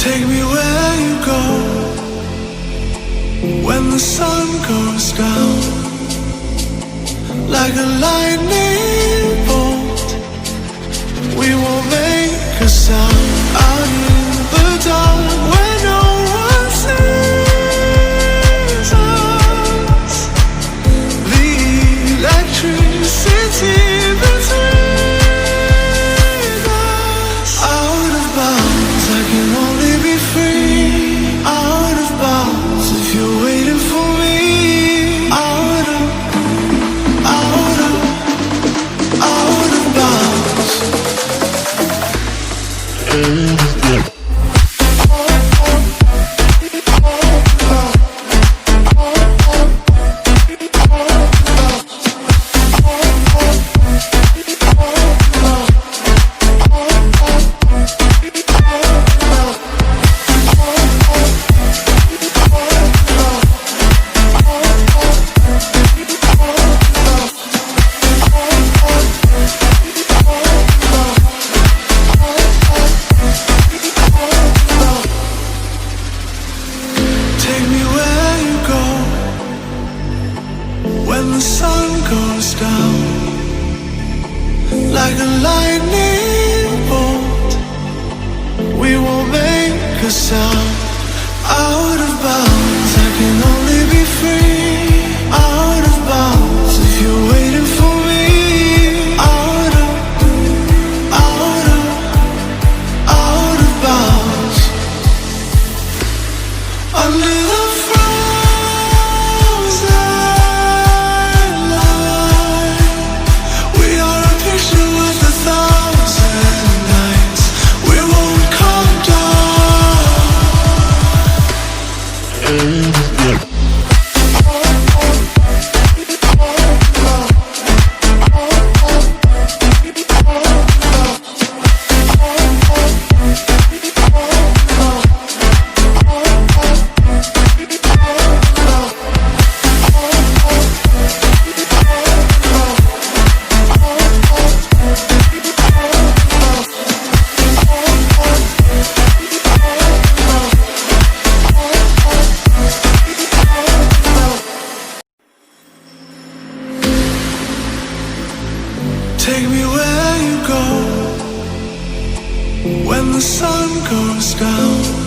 Take me where you go when the sun goes down. Like a lightning bolt, we won't make a sound. Out in the dark where no one sees us, the electricity between us. Out of bounds, I can only be free. Out of bounds, if you're waiting for me. Out of bounds. When the sun goes down, like a lightning bolt, we won't make a sound. Out of bounds, I can only be free. Out of bounds, if you're waiting for me. Out of bounds. Under the take me where you go when the sun goes down.